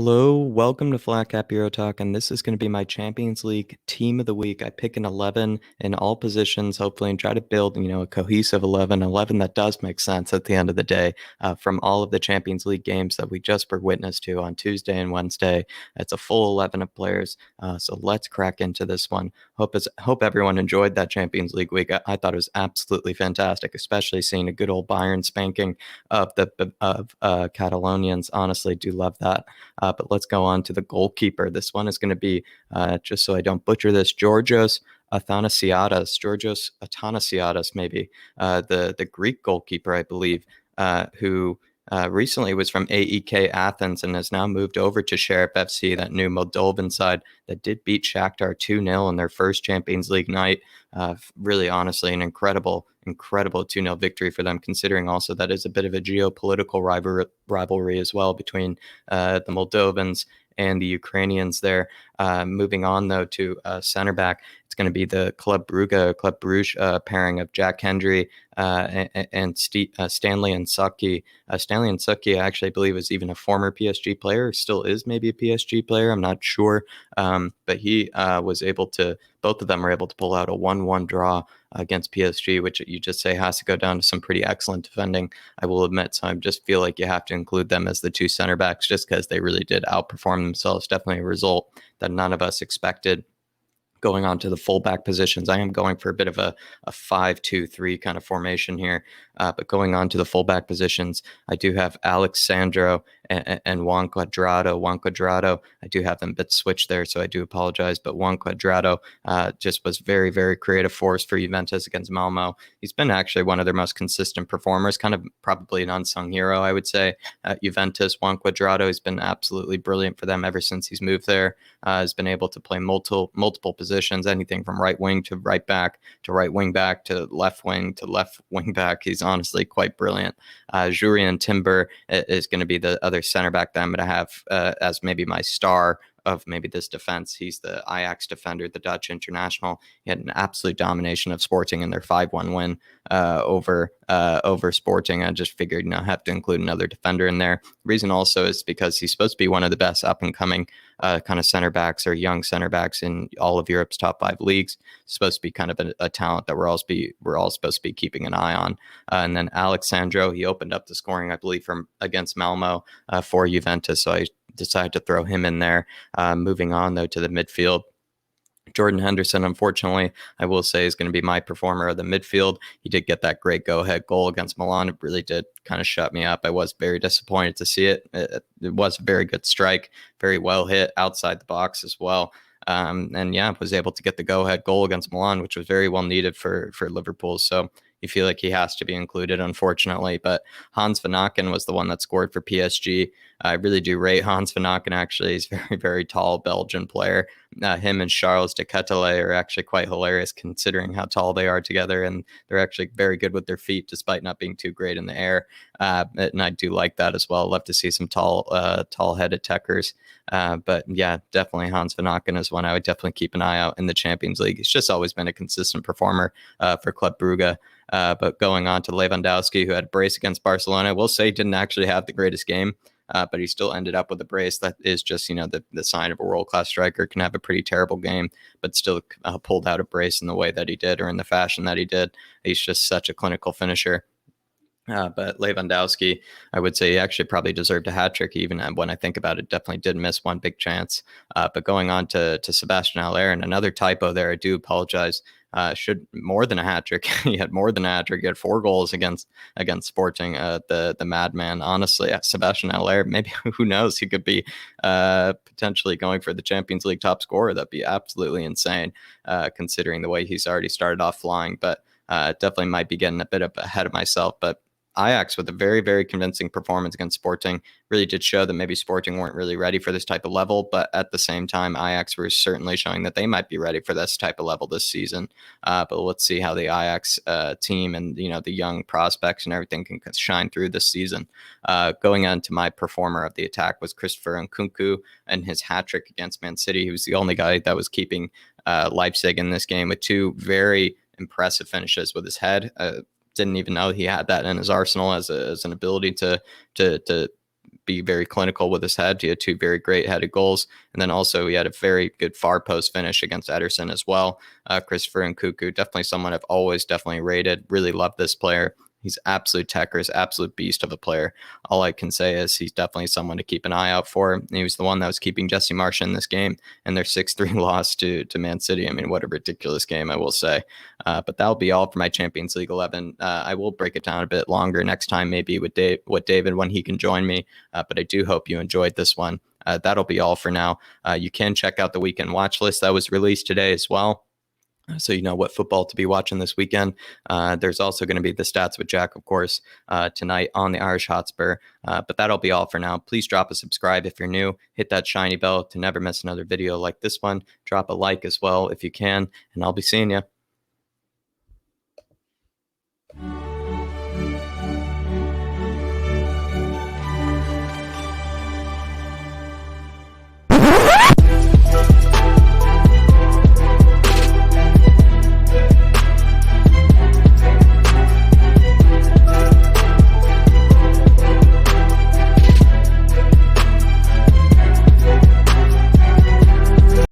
Hello, welcome to flatcapeurotalk, and this is going to be my Champions League team of the week. I pick an 11 in all positions, hopefully, and try to build, a cohesive 11 that does make sense at the end of the day from all of the Champions League games that we just were witness to on Tuesday and Wednesday. It's a full 11 of players, so let's crack into this one. Hope everyone enjoyed that Champions League week. I thought it was absolutely fantastic, especially seeing a good old Bayern spanking of Catalonians. Honestly, do love that. But let's go on to the goalkeeper. This one is going to be, just so I don't butcher this, Georgios Athanasiadis, maybe, the Greek goalkeeper, I believe, who recently was from AEK Athens and has now moved over to Sheriff FC, that new Moldovan side that did beat Shakhtar 2-0 in their first Champions League night. Really, honestly, an incredible 2-0 victory for them, considering also that is a bit of a geopolitical rivalry as well between the Moldovans and the Ukrainians there. Moving on, though, to center back, it's going to be the Club Brugge pairing of Jack Hendry and Stanley Nsuki. Stanley Nsuki, I actually believe, is even a former PSG player, still is maybe a PSG player, I'm not sure. But he was able to, both of them were able to pull out a 1-1 draw against PSG, which you just say has to go down to some pretty excellent defending, I will admit. So I just feel like you have to include them as the two center backs just because they really did outperform themselves. Definitely a result that none of us expected. Going on to the fullback positions, I am going for a bit of a 5-2-3 kind of formation here. But going on to the fullback positions, I do have Alexandro and Juan Cuadrado. I do have them a bit switched there, so I do apologize. But Juan Cuadrado just was very, very creative force for Juventus against Malmo. He's been actually one of their most consistent performers, kind of probably an unsung hero, I would say, at Juventus. Juan Cuadrado has been absolutely brilliant for them ever since he's moved there. Has been able to play multiple positions, anything from right wing to right back to right wing back to left wing back. He's honestly quite brilliant. Jurriën Timber is going to be the other center back that I'm going to have as maybe my star of maybe this defense. He's the Ajax defender, the Dutch international. He had an absolute domination of Sporting in their 5-1 win over Sporting. I just figured, have to include another defender in there. Reason also is because he's supposed to be one of the best up and coming kind of center backs or young center backs in all of Europe's top 5 leagues. It's supposed to be kind of a talent that we're all supposed to be keeping an eye on. And then Alexandro, he opened up the scoring, I believe, from against Malmo for Juventus. So I decided to throw him in there. Moving on, though, to the midfield. Jordan Henderson, unfortunately, I will say, is going to be my performer of the midfield. He did get that great go-ahead goal against Milan. It really did kind of shut me up. I was very disappointed to see it. It was a very good strike, very well hit outside the box as well. And yeah, was able to get the go-ahead goal against Milan, which was very well needed for Liverpool. So you feel like he has to be included, unfortunately. But Hans van Aken was the one that scored for PSG. I really do rate Hans van Aken, actually. He's a very, very tall Belgian player. Him and Charles de Ketelaere are actually quite hilarious considering how tall they are together, and they're actually very good with their feet despite not being too great in the air. And I do like that as well. Love to see some tall-headed techers. But yeah, definitely Hans van Aken is one I would definitely keep an eye out in the Champions League. He's just always been a consistent performer for Club Brugge. But going on to Lewandowski, who had a brace against Barcelona, I will say didn't actually have the greatest game. But he still ended up with a brace. That is just, the sign of a world-class striker. Can have a pretty terrible game, but still pulled out a brace in the way that he did, or in the fashion that he did. He's just such a clinical finisher. But Lewandowski, I would say he actually probably deserved a hat trick. Even when I think about it, definitely did miss one big chance. But going on to Sebastian Haller, and another typo there, I do apologize. Should more than a hat trick. He had more than a hat trick. He had 4 goals against Sporting. The madman. Honestly, Sebastian Haller, maybe, who knows? He could be potentially going for the Champions League top scorer. That'd be absolutely insane, considering the way he's already started off flying. But definitely might be getting a bit up ahead of myself. But Ajax, with a very, very convincing performance against Sporting, really did show that maybe Sporting weren't really ready for this type of level, but at the same time, Ajax were certainly showing that they might be ready for this type of level this season. But let's see how the Ajax team and the young prospects and everything can shine through this season. Going on to my performer of the attack was Christopher Nkunku and his hat trick against Man City. He was the only guy that was keeping Leipzig in this game with 2 very impressive finishes with his head. Didn't even know he had that in his arsenal as an ability to be very clinical with his head. He had 2 very great headed goals. And then also he had a very good far post finish against Ederson as well. Christopher Nkunku, definitely someone I've always definitely rated. Really love this player. He's absolute techers, absolute beast of a player. All I can say is he's definitely someone to keep an eye out for. He was the one that was keeping Jesse Marsh in this game, and their 6-3 loss to Man City. I mean, what a ridiculous game, I will say. But that'll be all for my Champions League 11. I will break it down a bit longer next time, maybe with David when he can join me. But I do hope you enjoyed this one. That'll be all for now. You can check out the weekend watch list that was released today as well, so you know what football to be watching this weekend. There's also going to be the Stats with Jack, of course, tonight on the Irish Hotspur. But that'll be all for now. Please drop a subscribe if you're new. Hit that shiny bell to never miss another video like this one. Drop a like as well if you can, and I'll be seeing you.